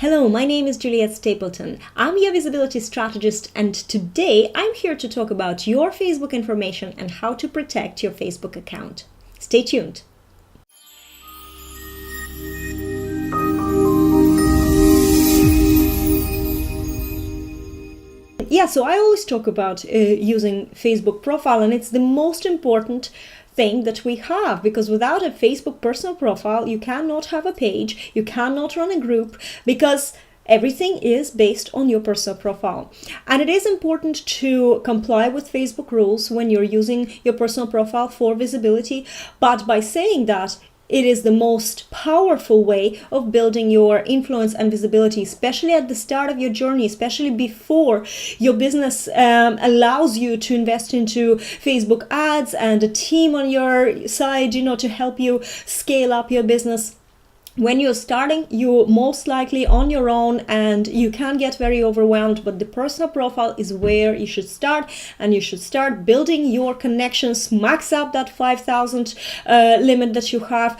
Hello, my name is Juliette Stapleton. I'm your visibility strategist, and today I'm here to talk about your Facebook information and how to protect your Facebook account. Stay tuned. So I always talk about using Facebook profile, and it's the most important thing that we have, because without a Facebook personal profile, you cannot have a page, you cannot run a group, because everything is based on your personal profile. And it is important to comply with Facebook rules when you're using your personal profile for visibility. But by saying that, it is the most powerful way of building your influence and visibility, especially at the start of your journey, especially before your business allows you to invest into Facebook ads and a team on your side, to help you scale up your business. When you're starting, you're most likely on your own and you can get very overwhelmed, but the personal profile is where you should start, and you should start building your connections, max out that 5,000 limit that you have,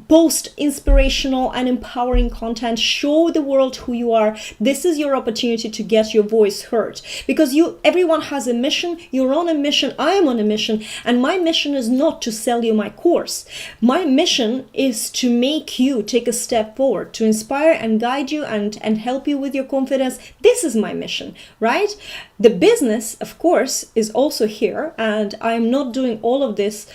post inspirational and empowering content, show the world who you are. This is your opportunity to get your voice heard, because everyone has a mission. You're on a mission, I am on a mission, and my mission is not to sell you my course. My mission is to make you take a step forward, to inspire and guide you and help you with your confidence. This is my mission, right? The business, of course, is also here, and I'm not doing all of this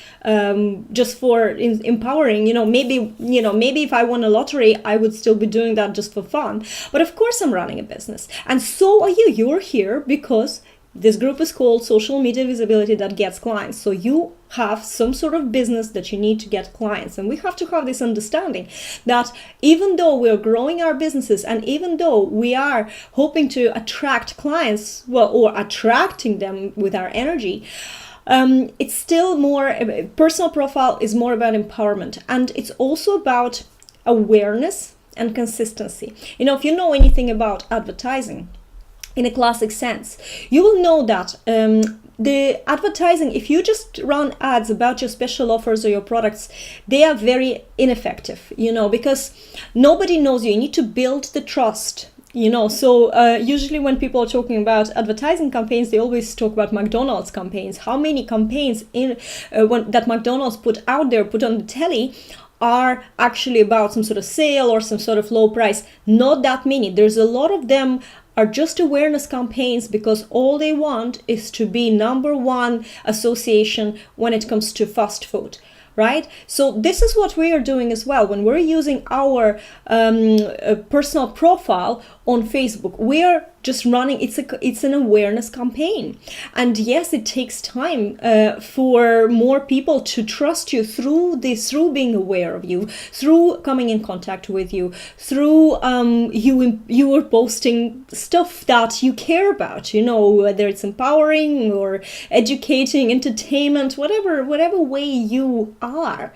just for empowering. Maybe if I won a lottery, I would still be doing that just for fun. But of course, I'm running a business, and so are you. You're here because this group is called Social Media Visibility That Gets Clients. So you have some sort of business that you need to get clients. And we have to have this understanding that even though we're growing our businesses, and even though we are hoping to attract clients, or attracting them with our energy, it's still more, personal profile is more about empowerment, and it's also about awareness and consistency. If you know anything about advertising in a classic sense, you will know that the advertising, if you just run ads about your special offers or your products, they are very ineffective, because nobody knows you. You need to build the trust. So usually when people are talking about advertising campaigns, they always talk about McDonald's campaigns. How many campaigns that McDonald's put out there, put on the telly, are actually about some sort of sale or some sort of low price? Not that many. There's a lot of them are just awareness campaigns, because all they want is to be number one association when it comes to fast food. Right? So this is what we are doing as well. When we're using our personal profile on Facebook, we are just running, it's an awareness campaign. And yes, it takes time for more people to trust you through being aware of you, through coming in contact with you, through you are posting stuff that you care about, whether it's empowering or educating, entertainment, whatever way you are.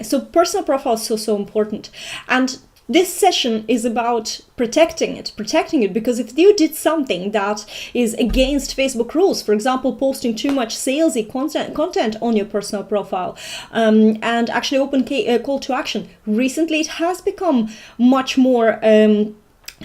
So personal profile is so important. And this session is about protecting it, because if you did something that is against Facebook rules, for example, posting too much salesy content on your personal profile, and actually open call to action, recently it has become much more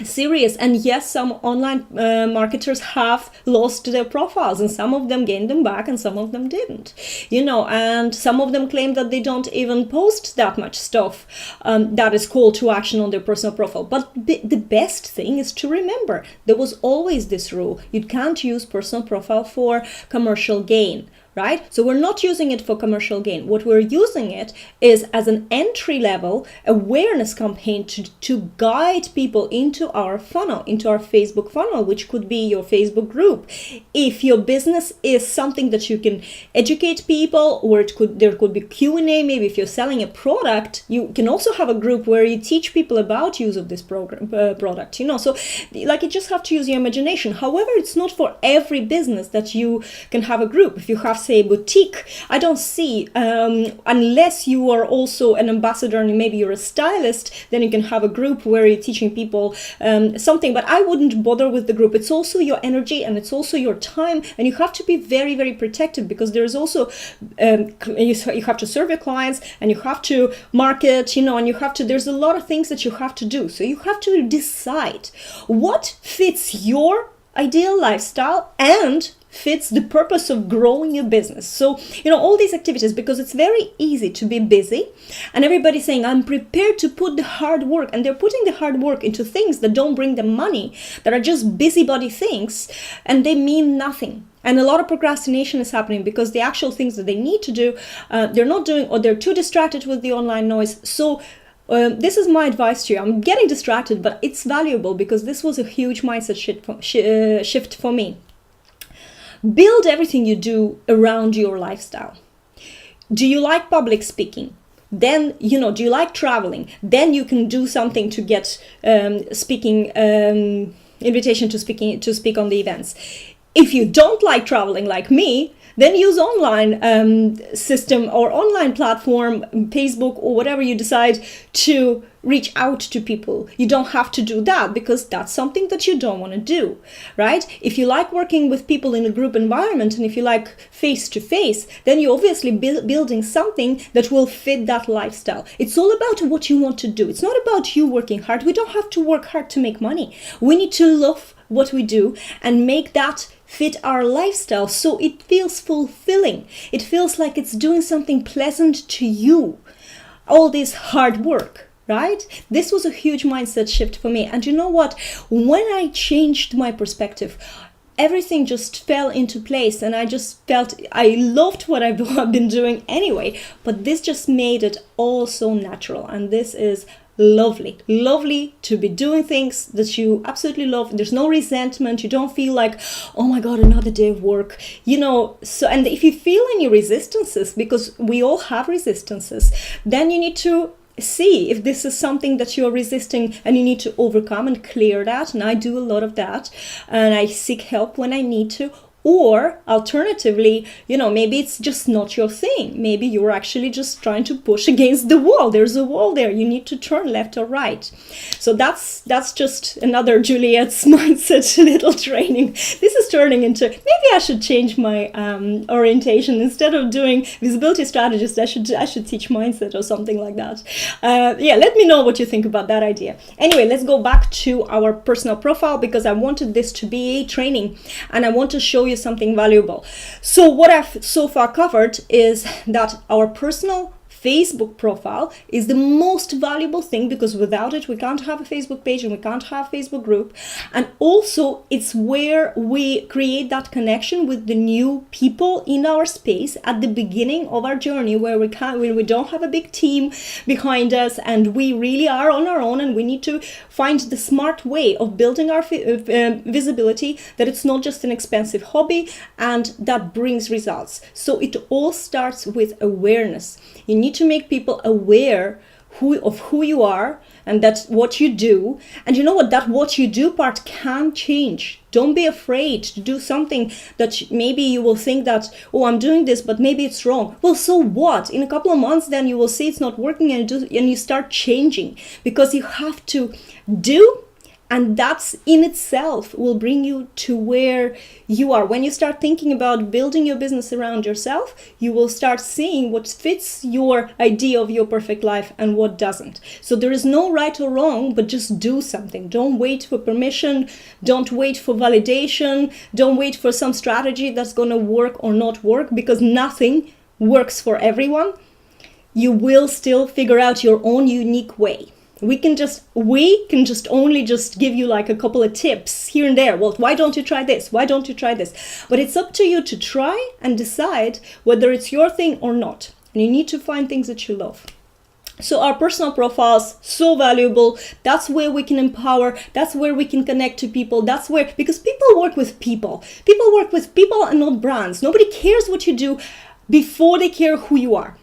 serious. And yes, some online marketers have lost their profiles, and some of them gained them back and some of them didn't, and some of them claim that they don't even post that much stuff that is call to action on their personal profile. But the best thing is to remember, there was always this rule: you can't use personal profile for commercial gain. Right? So we're not using it for commercial gain. What we're using it is as an entry-level awareness campaign to guide people into our funnel, into our Facebook funnel, which could be your Facebook group. If your business is something that you can educate people, or there could be Q&A, maybe if you're selling a product, you can also have a group where you teach people about use of this product, So you just have to use your imagination. However, it's not for every business that you can have a group. If you have say, boutique. I don't see, unless you are also an ambassador and maybe you're a stylist, then you can have a group where you're teaching people something. But I wouldn't bother with the group. It's also your energy and it's also your time, and you have to be very, very protective, because there is also you have to serve your clients, and you have to market, and you have to, there's a lot of things that you have to do. So you have to decide what fits your ideal lifestyle and fits the purpose of growing your business. So, all these activities, because it's very easy to be busy, and everybody's saying, I'm prepared to put the hard work, and they're putting the hard work into things that don't bring them money, that are just busybody things, and they mean nothing. And a lot of procrastination is happening because the actual things that they need to do, they're not doing, or they're too distracted with the online noise. So this is my advice to you. I'm getting distracted, but it's valuable because this was a huge mindset shift for me. Build everything you do around your lifestyle. Do you like public speaking? Then, do you like traveling? Then you can do something to get speaking invitation to speak on the events. If you don't like traveling like me, then use online system or online platform, Facebook or whatever you decide, to reach out to people. You don't have to do that because that's something that you don't want to do, right? If you like working with people in a group environment, and if you like face-to-face, then you're obviously building something that will fit that lifestyle. It's all about what you want to do. It's not about you working hard. We don't have to work hard to make money. We need to love what we do and make that fit our lifestyle so it feels fulfilling. It feels like it's doing something pleasant to you. All this hard work, right? This was a huge mindset shift for me. And you know what? When I changed my perspective, everything just fell into place, and I just felt I loved what I've been doing anyway, but this just made it all so natural. And this is lovely to be doing things that you absolutely love. There's no resentment. You don't feel like, oh my God, another day of work, so, and if you feel any resistances, because we all have resistances, then you need to see if this is something that you're resisting and you need to overcome and clear that. And I do a lot of that, and I seek help when I need to. Or alternatively, maybe it's just not your thing. Maybe you're actually just trying to push against the wall. There's a wall there. You need to turn left or right. So that's just another Juliette's mindset little training. This is turning into, maybe I should change my orientation. Instead of doing visibility strategist, I should teach mindset or something like that. Let me know what you think about that idea. Anyway, let's go back to our personal profile, because I wanted this to be a training and I want to show you something valuable. So what I've so far covered is that our personal Facebook profile is the most valuable thing, because without it we can't have a Facebook page and we can't have a Facebook group. And also it's where we create that connection with the new people in our space at the beginning of our journey, where we don't have a big team behind us and we really are on our own, and we need to find the smart way of building our visibility, that it's not just an expensive hobby and that brings results. So it all starts with awareness. You need to make people aware of who you are and that's what you do. And you know what? That what you do part can change. Don't be afraid to do something that maybe you will think that, oh, I'm doing this, but maybe it's wrong. Well, so what? In a couple of months, then you will see it's not working, and you start changing, because you have to do. And that's in itself will bring you to where you are. When you start thinking about building your business around yourself, you will start seeing what fits your idea of your perfect life and what doesn't. So there is no right or wrong, but just do something. Don't wait for permission. Don't wait for validation. Don't wait for some strategy that's going to work or not work, because nothing works for everyone. You will still figure out your own unique way. We can just only give you like a couple of tips here and there. Well, why don't you try this? Why don't you try this? But it's up to you to try and decide whether it's your thing or not. And you need to find things that you love. So our personal profiles, so valuable. That's where we can empower. That's where we can connect to people. Because people work with people. People work with people and not brands. Nobody cares what you do before they care who you are.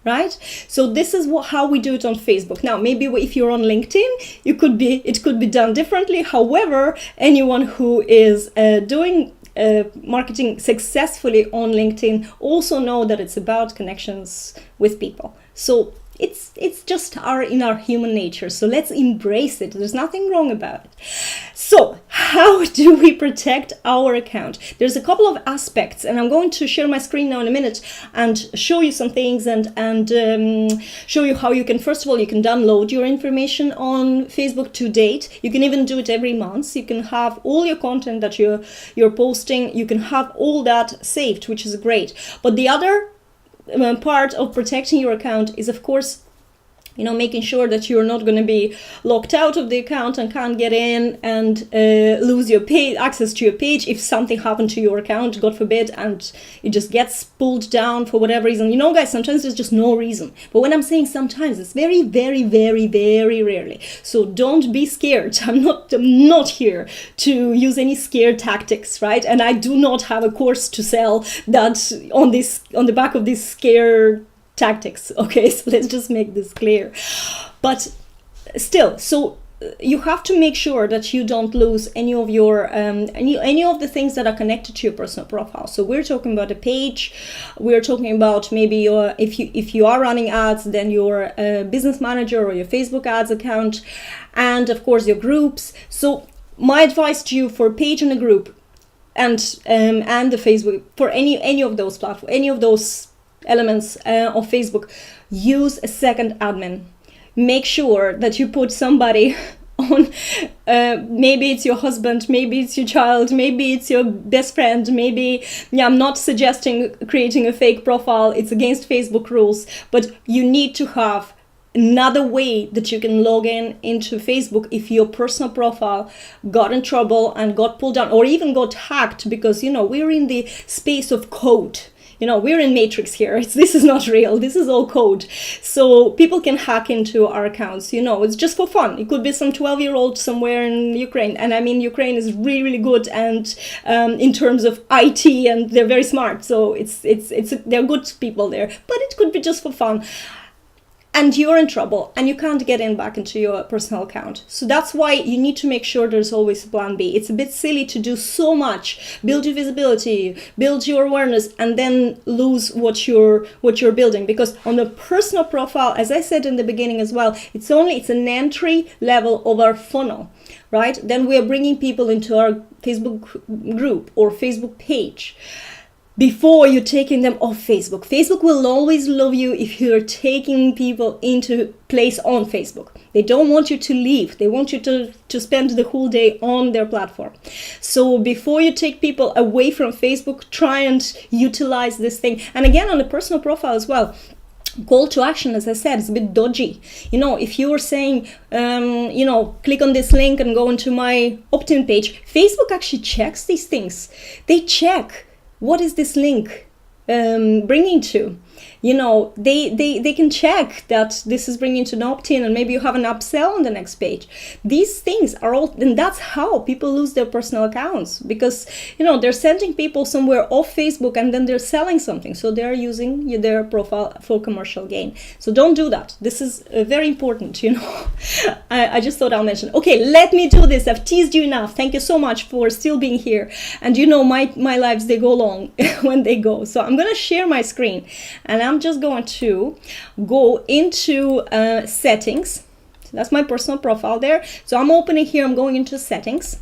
right? So this is how we do it on Facebook. Now, maybe if you're on LinkedIn, it could be done differently. However, anyone who is doing marketing successfully on LinkedIn also know that it's about connections with people. So it's just in our human nature. So let's embrace it. There's nothing wrong about it. So how do we protect our account? There's a couple of aspects, and I'm going to share my screen now in a minute and show you some things and show you how you can, first of all, you can download your information on Facebook to date. You can even do it every month. You can have all your content that you're posting. You can have all that saved, which is great. But the other part of protecting your account is, of course, making sure that you're not going to be locked out of the account and can't get in and lose your access to your page if something happened to your account, God forbid, and it just gets pulled down for whatever reason. Guys, sometimes there's just no reason. But when I'm saying sometimes, it's very, very, very, very rarely. So don't be scared. I'm not here to use any scare tactics, right? And I do not have a course to sell that on the back of this scare tactics. Okay, so let's just make this clear. But still, so you have to make sure that you don't lose any of your any of the things that are connected to your personal profile. So we're talking about a page. We're talking about maybe if you are running ads, then your business manager or your Facebook ads account, and of course your groups. So my advice to you for a page and a group, and the Facebook, for any of those platforms, any of those elements of Facebook, use a second admin. Make sure that you put somebody on, maybe it's your husband, maybe it's your child, maybe it's your best friend, maybe, I'm not suggesting creating a fake profile, it's against Facebook rules, but you need to have another way that you can log into Facebook if your personal profile got in trouble and got pulled down or even got hacked, because we're in the space of code. We're in Matrix here. This is not real. This is all code. So people can hack into our accounts. It's just for fun. It could be some 12-year-old somewhere in Ukraine. And I mean, Ukraine is really, really good and in terms of IT, and they're very smart. So they're good people there. But it could be just for fun. And you're in trouble and you can't get back into your personal account. So that's why you need to make sure there's always a plan B. It's a bit silly to do so much, build your visibility, build your awareness, and then lose what you're building. Because on the personal profile, as I said in the beginning as well, it's an entry level of our funnel, right? Then we are bringing people into our Facebook group or Facebook page before you're taking them off Facebook. Facebook will always love you if you're taking people into place on Facebook. They don't want you to leave. They want you to spend the whole day on their platform. So before you take people away from Facebook, try and utilize this thing. And again, on the personal profile as well, call to action, as I said, it's a bit dodgy. If you were saying, click on this link and go into my opt-in page, Facebook actually checks these things. They check, what is this link bringing to? They can check that this is bringing to an opt-in, and maybe you have an upsell on the next page. These things are all, and that's how people lose their personal accounts, because they're sending people somewhere off Facebook and then they're selling something, so they're using their profile for commercial gain. So don't do that. This is very important. I just thought I'll mention. Okay, let me do this. I've teased you enough. Thank you so much for still being here. And my lives, they go long when they go. So I'm gonna share my screen, and I'm just going to go into settings. So that's my personal profile there. So I'm opening here, I'm going into settings.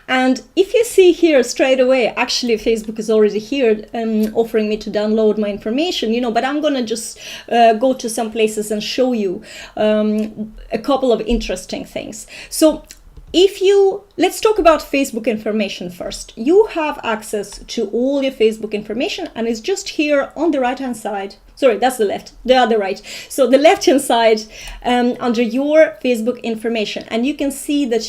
And if you see here straight away, actually Facebook is already here offering me to download my information, but I'm gonna just go to some places and show you a couple of interesting things. So let's talk about Facebook information first. You have access to all your Facebook information, and it's just here on the right hand side. Sorry, that's the left, the other right. So the left hand side under your Facebook information, and you can see that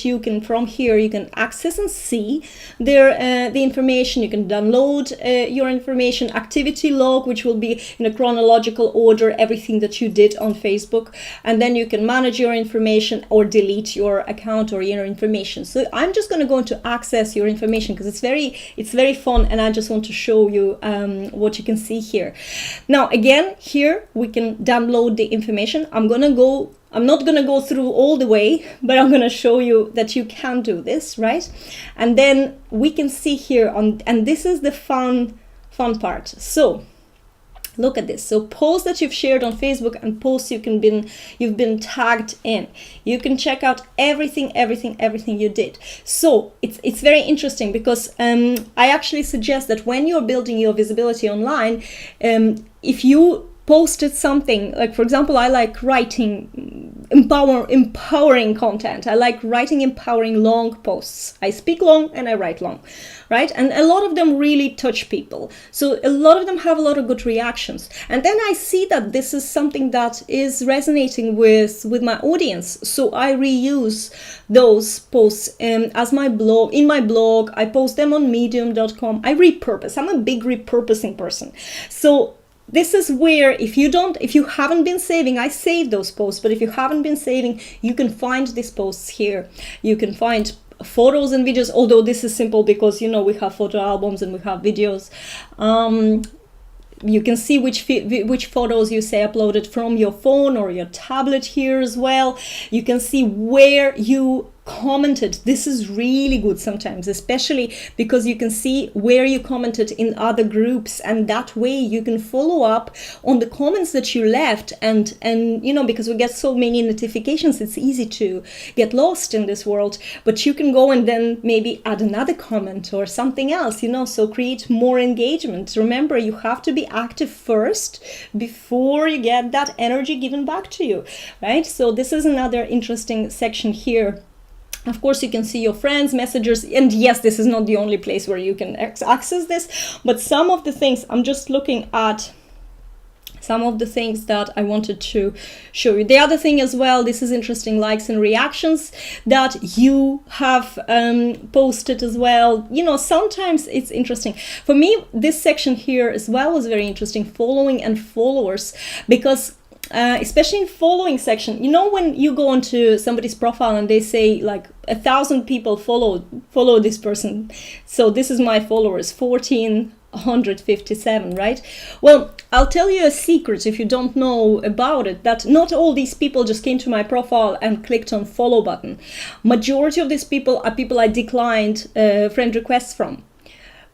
from here you can access and see the information. You can download your information, activity log, which will be in a chronological order, everything that you did on Facebook, and then you can manage your information or delete your account or your information. So I'm just going to go into access your information because it's very fun, and I just want to show you what you can see here. Now again, again, here we can download the information. I'm not gonna go through all the way, but I'm gonna show you that you can do this, right? And then we can see here and this is the fun part. So look at this. So posts that you've shared on Facebook and posts you've been tagged in. You can check out everything you did. So it's very interesting because I actually suggest that when you're building your visibility online, if you posted something, like for example, I like writing empowering content. I like writing empowering long posts. I speak long and I write long, right? And a lot of them really touch people. So a lot of them have a lot of good reactions. And then I see that this is something that is resonating with my audience. So I reuse those posts as my blog. In my blog, I post them on medium.com. I repurpose. I'm a big repurposing person. So this is where if you haven't been saving, I save those posts, but if you haven't been saving, you can find these posts here. You can find photos and videos, although this is simple because, you know, we have photo albums and we have videos. You can see which photos you say uploaded from your phone or your tablet here as well. You can see where you commented. This is really good sometimes, especially because you can see where you commented in other groups, and that way you can follow up on the comments that you left. And you know, because we get so many notifications, it's easy to get lost in this world, but you can go and then maybe add another comment or something else, you know, so create more engagement. Remember, you have to be active first before you get that energy given back to you, right? So this is another interesting section here. Of course, you can see your friends, messengers, and yes, this is not the only place where you can access this, but some of the things, I'm just looking at some of the things that I wanted to show you. The other thing as well, this is interesting, likes and reactions that you have posted as well. You know, sometimes it's interesting. For me, this section here as well was very interesting, following and followers, because especially in following section, you know, when you go onto somebody's profile and they say like 1,000 people follow this person, so this is my followers, 1,457, right? Well, I'll tell you a secret if you don't know about it, that not all these people just came to my profile and clicked on follow button. Majority of these people are people I declined friend requests from,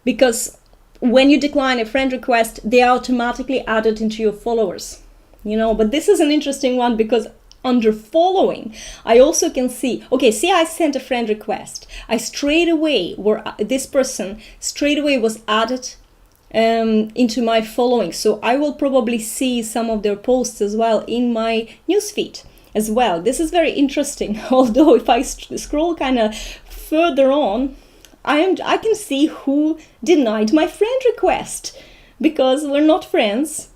because when you decline a friend request, they are automatically added into your followers. You know, but this is an interesting one because under following, I also can see, okay, see, I sent a friend request. I straight away, this person straight away was added into my following. So I will probably see some of their posts as well in my newsfeed as well. This is very interesting. Although if I scroll kind of further on, I can see who denied my friend request because we're not friends.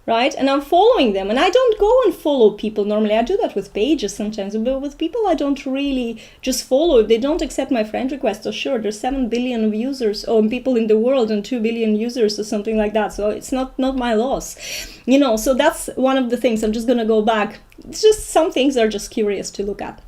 Right? And I'm following them, and I don't go and follow people normally. I do that with pages sometimes, but with people I don't really just follow. If they don't accept my friend request, or sure, there's 7 billion users or people in the world and 2 billion users or something like that. So it's not my loss, you know. So that's one of the things. I'm just gonna go back. It's just some things are just curious to look at.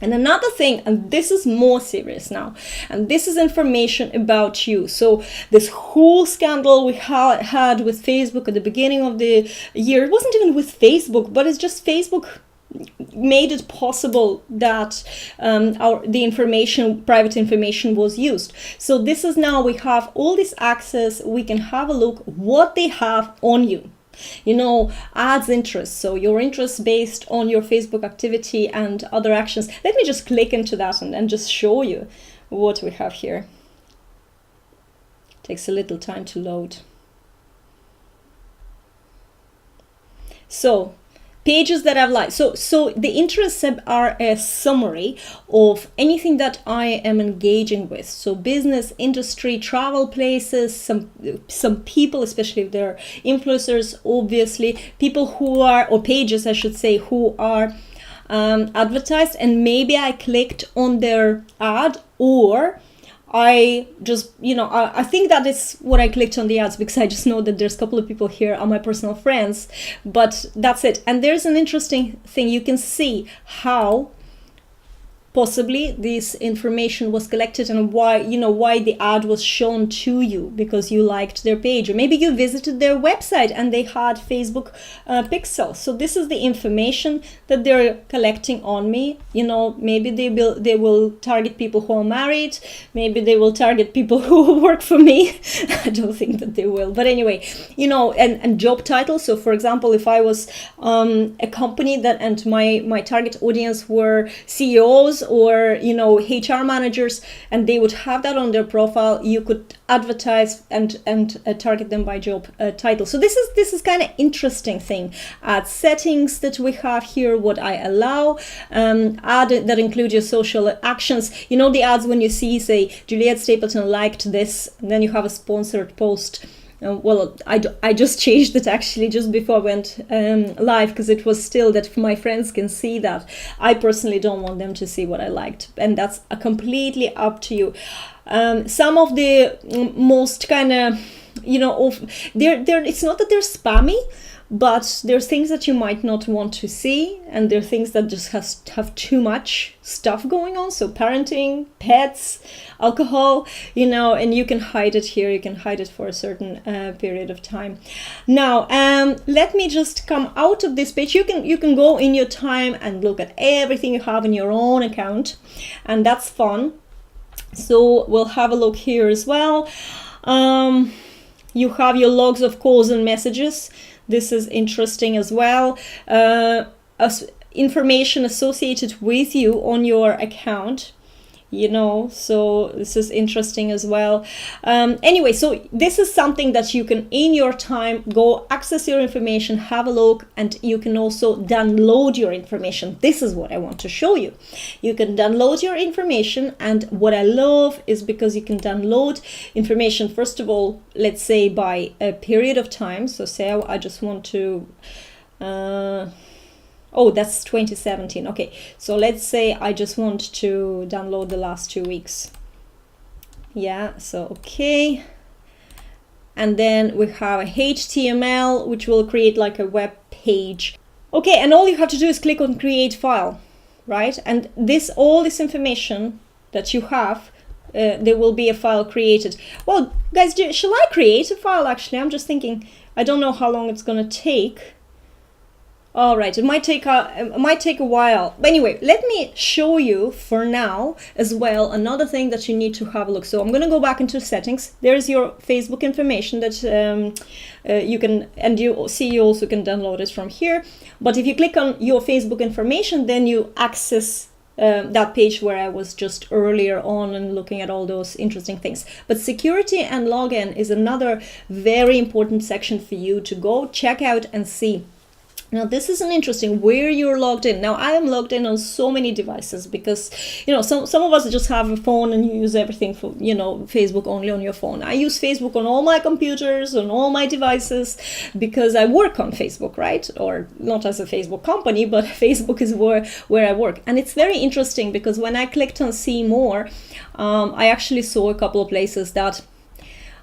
And another thing, and this is more serious now, and this is information about you. So this whole scandal we had with Facebook at the beginning of the year, it wasn't even with Facebook, but it's just Facebook made it possible that the information, private information, was used. So this is now, we have all this access, we can have a look what they have on you. You know, ads interest, so your interest based on your Facebook activity and other actions. Let me just click into that and just show you what we have here. Takes a little time to load. So pages that I've liked. So the interests are a summary of anything that I am engaging with. So business, industry, travel places, some people, especially if they're influencers, obviously, people who are, or pages I should say, who are advertised, and maybe I clicked on their ad, or I just, you know, I think that is what I clicked on the ads, because I just know that there's a couple of people here are my personal friends, but that's it. And there's an interesting thing. You can see how possibly this information was collected and why the ad was shown to you because you liked their page, or maybe you visited their website and they had Facebook pixels. So this is the information that they're collecting on me. Maybe they will target people who are married, maybe they will target people who work for me. I don't think that they will, but anyway, and job titles. So for example, if I was a company and my target audience were CEOs or HR managers, and they would have that on their profile, you could advertise and target them by job title. So this is kind of interesting thing. Ad settings that we have here, what I allow, ad that include your social actions. The ads when you see, say, Juliette Stapleton liked this, and then you have a sponsored post. Well, I just changed it actually just before I went live, because it was still that my friends can see that. I personally don't want them to see what I liked, and that's completely up to you. Some of the most kind of, it's not that they're spammy, but there's things that you might not want to see, and there are things that just have too much stuff going on. So parenting, pets, alcohol, and you can hide it here. You can hide it for a certain period of time. Now, let me just come out of this page. You can go in your time and look at everything you have in your own account, and that's fun. So we'll have a look here as well. You have your logs of calls and messages. This is interesting as well. Information associated with you on your account, so this is interesting as well. Anyway, so this is something that you can, in your time, go access your information, have a look, and you can also download your information. This is what I want to show you. You can download your information, and what I love is because you can download information, first of all, let's say by a period of time. So say I just want to oh, that's 2017. Okay, so let's say I just want to download the last 2 weeks. Yeah, so okay. And then we have a HTML, which will create like a web page. Okay, and all you have to do is click on create file, right? And all this information that you have, there will be a file created. Well, guys, shall I create a file? Actually, I'm just thinking, I don't know how long it's gonna take. All right, it might take a while. But anyway, let me show you for now as well another thing that you need to have a look. So I'm going to go back into settings. There's your Facebook information that you can, and you also can download it from here. But if you click on your Facebook information, then you access that page where I was just earlier on and looking at all those interesting things. But security and login is another very important section for you to go check out and see. Now, this is an interesting where you're logged in. Now, I am logged in on so many devices because, some of us just have a phone and you use everything for, Facebook only on your phone. I use Facebook on all my computers, on all my devices, because I work on Facebook, right? Or not as a Facebook company, but Facebook is where I work. And it's very interesting because when I clicked on see more, I actually saw a couple of places that,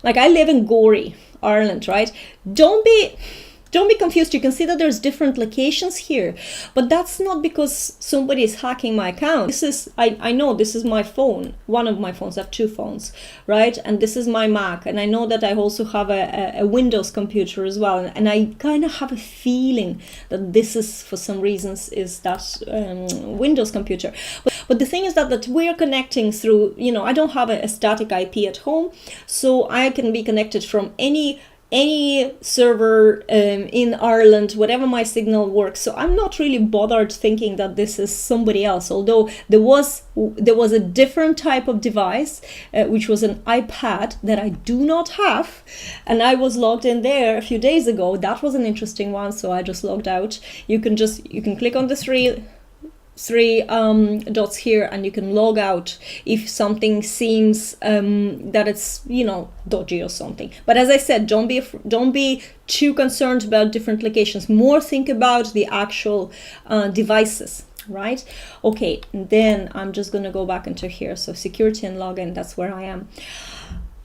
like, I live in Gorey, Ireland, right? Don't be confused. You can see that there's different locations here, but that's not because somebody is hacking my account. I know this is my phone, one of my phones. I have two phones, right? And this is my Mac, and I know that I also have a Windows computer as well, and I kind of have a feeling that this is, for some reasons, is that Windows computer. But the thing is that we are connecting through, I don't have a static IP at home, so I can be connected from any server in Ireland, whatever my signal works. So I'm not really bothered thinking that this is somebody else, although there was a different type of device, which was an iPad that I do not have, and I was logged in there a few days ago. That was an interesting one, so I just logged out. You can click on the three dots here, and you can log out if something seems that it's dodgy or something. But as I said, don't be too concerned about different locations. More think about the actual devices, right? Okay, and then I'm just gonna go back into here. So security and login, that's where I am.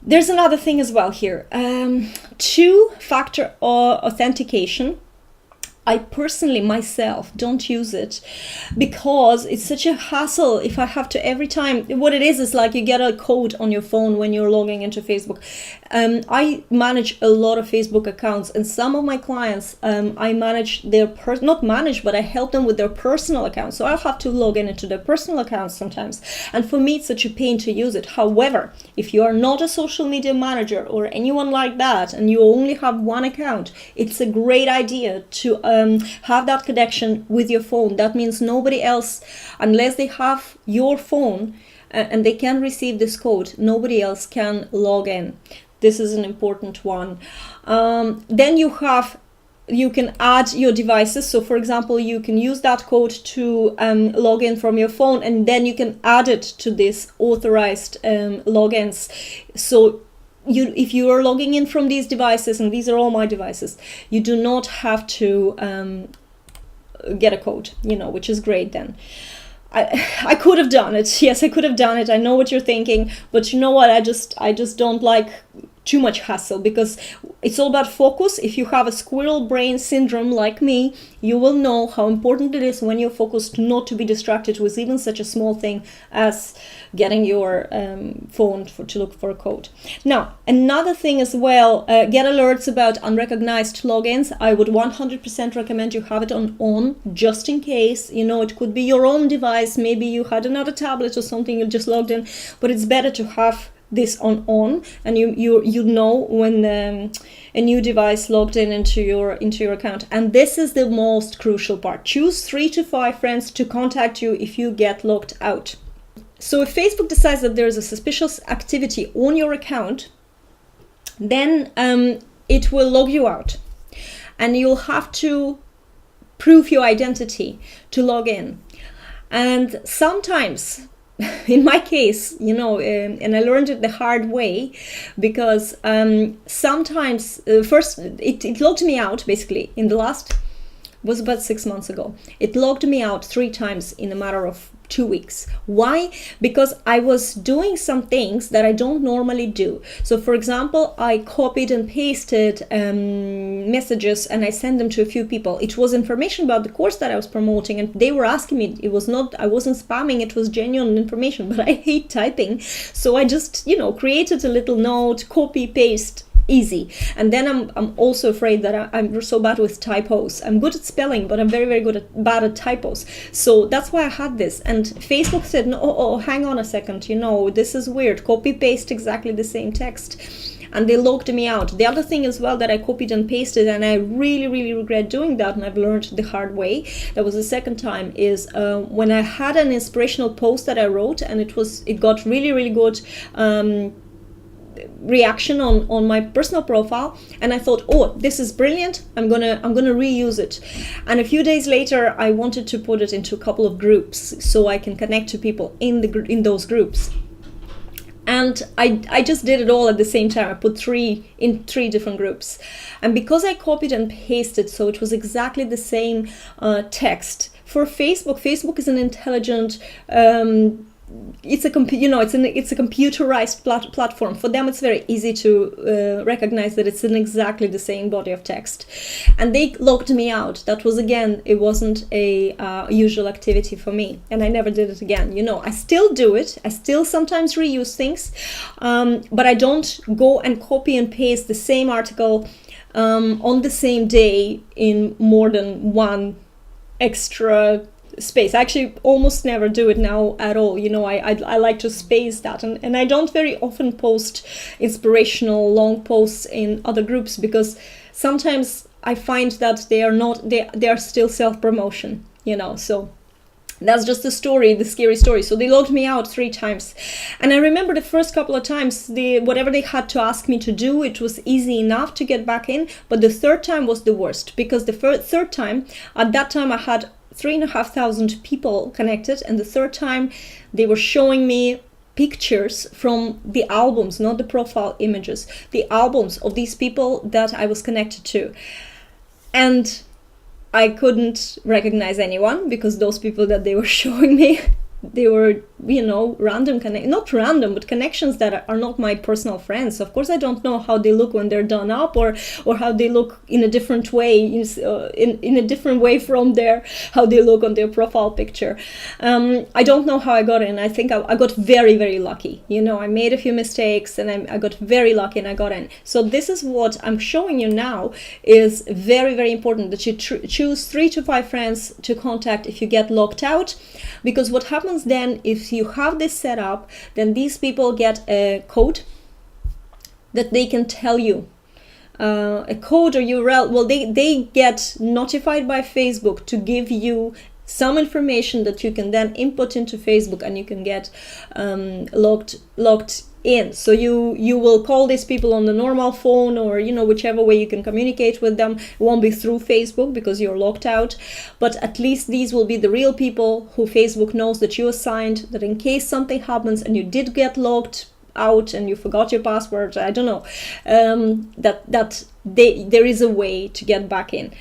There's another thing as well here, two-factor authentication. I personally myself don't use it because it's such a hassle if I have to every time. What it is like you get a code on your phone when you're logging into Facebook. I manage a lot of Facebook accounts, and some of my clients, I manage their not manage, but I help them with their personal accounts. So I'll have to log in into their personal accounts sometimes. And for me, it's such a pain to use it. However, if you are not a social media manager or anyone like that, and you only have one account, it's a great idea to have that connection with your phone. That means nobody else, unless they have your phone and they can receive this code, nobody else can log in. This is an important one. Then you can add your devices. So for example, you can use that code to log in from your phone, and then you can add it to this authorized logins. So if you are logging in from these devices, and these are all my devices, you do not have to get a code, which is great then. I could have done it. Yes, I could have done it. I know what you're thinking, but you know what? I just don't like too much hassle, because it's all about focus. If you have a squirrel brain syndrome like me, you will know how important it is when you're focused not to be distracted with even such a small thing as getting your phone to look for a code. Now, another thing as well, get alerts about unrecognized logins. I would 100% recommend you have it on just in case. It could be your own device. Maybe you had another tablet or something, you just logged in, but it's better to have this on, and you know when a new device logged into your account. And this is the most crucial part. Choose 3 to 5 friends to contact you if you get logged out. So if Facebook decides that there is a suspicious activity on your account, then it will log you out, and you'll have to prove your identity to log in. And sometimes, in my case, and I learned it the hard way, because sometimes first it logged me out basically in the last, was about 6 months ago. It logged me out 3 times in a matter of 2 weeks. Why? Because I was doing some things that I don't normally do. So for example, I copied and pasted messages, and I sent them to a few people. It was information about the course that I was promoting, and they were asking me. I wasn't spamming, it was genuine information, but I hate typing. So I just, created a little note, copy, paste, easy. And then I'm also afraid that I'm so bad with typos. I'm good at spelling, but I'm very, very bad at typos. So that's why I had this. And Facebook said, no, hang on a second, this is weird. Copy paste exactly the same text. And they logged me out. The other thing as well that I copied and pasted, and I really, really regret doing that, and I've learned the hard way, that was the second time, is when I had an inspirational post that I wrote, and it got really, really good reaction on my personal profile, and I thought, this is brilliant, I'm gonna reuse it. And a few days later, I wanted to put it into a couple of groups so I can connect to people in those groups. And I just did it all at the same time. I put 3 in 3 different groups, and because I copied and pasted, so it was exactly the same text. For Facebook is an intelligent it's a computerized platform. For them, it's very easy to recognize that it's in exactly the same body of text, and they logged me out. That was, again, it wasn't a usual activity for me, and I never did it again. I still do it. I still sometimes reuse things, but I don't go and copy and paste the same article on the same day in more than one extra space. I actually almost never do it now at all. I like to space that, and I don't very often post inspirational long posts in other groups, because sometimes I find that they are still self-promotion, so that's just the scary story. So they logged me out 3 times. And I remember the first couple of times, whatever they had to ask me to do, it was easy enough to get back in. But the third time was the worst, because the third time, at that time I had 3,500 people connected, and the third time they were showing me pictures from the albums, not the profile images, the albums of these people that I was connected to. And I couldn't recognize anyone, because those people that they were showing me they were, random not random, but connections that are not my personal friends. Of course, I don't know how they look when they're done up, or how they look in a different way, in a different way from how they look on their profile picture. I don't know how I got in. I think I got very, very lucky. I made a few mistakes, and I got very lucky, and I got in. So this is what I'm showing you now is very, very important, that you choose 3 to 5 friends to contact if you get locked out. Because what happens then, if you have this set up, then these people get a code that they can tell you. A code or URL. Well, they get notified by Facebook to give you some information that you can then input into Facebook, and you can get logged in. So you will call these people on the normal phone, or whichever way you can communicate with them. It won't be through Facebook because you're locked out, but at least these will be the real people who Facebook knows that you assigned, that in case something happens and you did get logged out and you forgot your password, I don't know, that there is a way to get back in.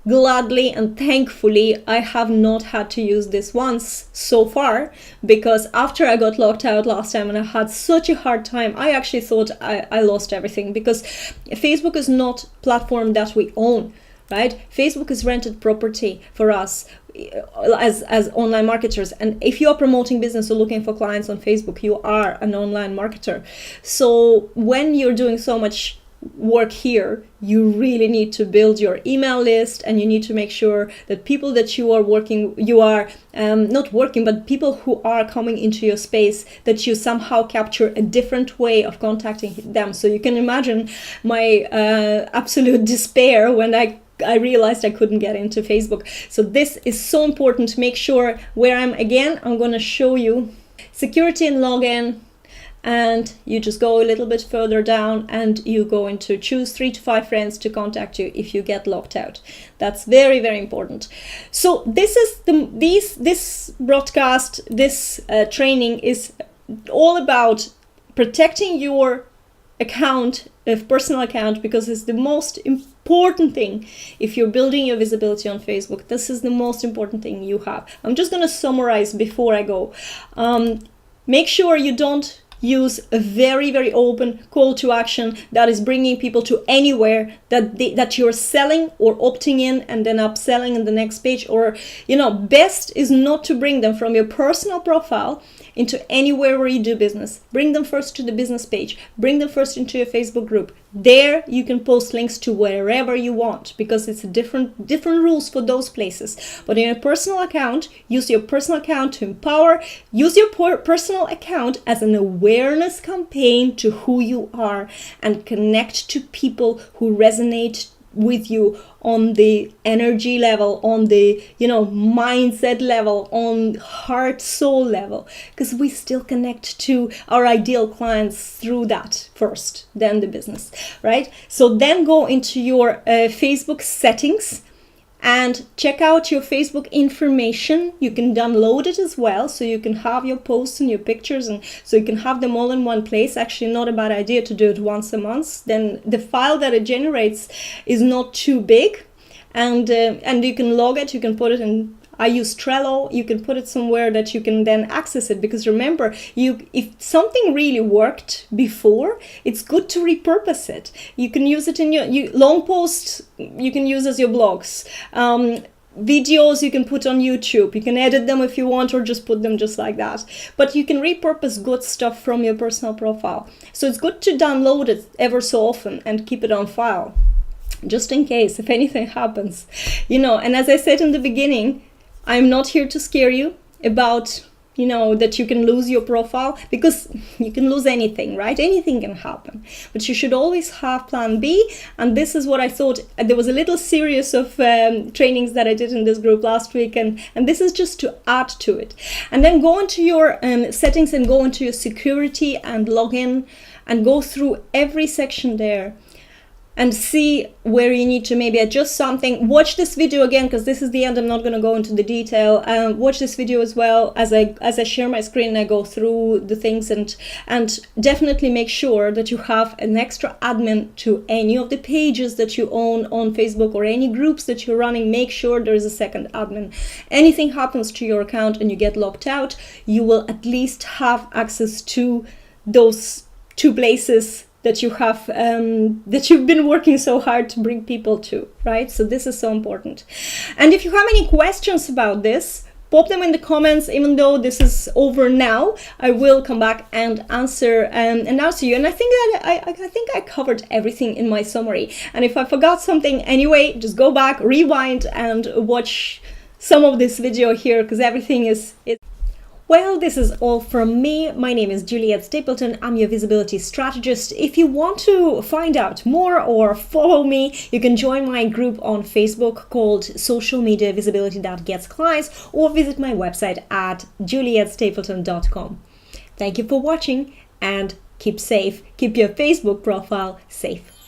Gladly and thankfully, I have not had to use this once so far, because after I got locked out last time and I had such a hard time, I actually thought I lost everything, because Facebook is not a platform that we own, right? Facebook is rented property for us as online marketers. And if you are promoting business or looking for clients on Facebook, you are an online marketer. So when you're doing so much work here, you really need to build your email list, and you need to make sure that people that not working, but people who are coming into your space, that you somehow capture a different way of contacting them. So you can imagine my absolute despair when I realized I couldn't get into Facebook. So this is so important to make sure where I'm going to show you security and login. And you just go a little bit further down, and you go into choose 3 to 5 friends to contact you if you get locked out. That's very, very important. So this is this broadcast, this training is all about protecting your account, personal account, because it's the most important thing. If you're building your visibility on Facebook, this is the most important thing you have. I'm just going to summarize before I go. Make sure you don't use a very, very open call to action that is bringing people to anywhere that you're selling or opting in and then upselling in the next page. Or, best is not to bring them from your personal profile into anywhere where you do business. Bring them first to the business page. Bring them first into your Facebook group. There you can post links to wherever you want, because it's different rules for those places. But in a personal account, use your personal account to empower. Use your personal account as an awareness campaign to who you are, and connect to people who resonate with you on the energy level, on the mindset level, on heart soul level, because we still connect to our ideal clients through that first, then the business, right? So then go into your Facebook settings and check out your Facebook information. You can download it as well, so you can have your posts and your pictures, and so you can have them all in one place. Actually, not a bad idea to do it once a month. Then the file that it generates is not too big, and you can log it. You can put it in. I use Trello. You can put it somewhere that you can then access it, because remember, if something really worked before, it's good to repurpose it. You can use it in your long posts. You can use as your blogs. Videos you can put on YouTube. You can edit them if you want, or just put them just like that. But you can repurpose good stuff from your personal profile. So it's good to download it ever so often and keep it on file, just in case if anything happens. And as I said in the beginning, I'm not here to scare you about, that you can lose your profile, because you can lose anything, right? Anything can happen. But you should always have plan B. And this is what I thought. There was a little series of trainings that I did in this group last week. And this is just to add to it. And then go into your settings and go into your security and login and go through every section there. and see where you need to maybe adjust something. Watch this video again, because this is the end. I'm not going to go into the detail. Watch this video as well as I share my screen and I go through the things, and definitely make sure that you have an extra admin to any of the pages that you own on Facebook or any groups that you're running. Make sure there is a second admin. Anything happens to your account and you get locked out, you will at least have access to those two places that you have, that you've been working so hard to bring people to, right? So this is so important. And if you have any questions about this, pop them in the comments. Even though this is over now, I will come back and answer you. And I think that I think I covered everything in my summary. And if I forgot something anyway, just go back, rewind, and watch some of this video here, because everything is. Well, this is all from me. My name is Juliette Stapleton. I'm your visibility strategist. If you want to find out more or follow me, you can join my group on Facebook called Social Media Visibility That Gets Clients, or visit my website at juliettestapleton.com. Thank you for watching, and keep safe. Keep your Facebook profile safe.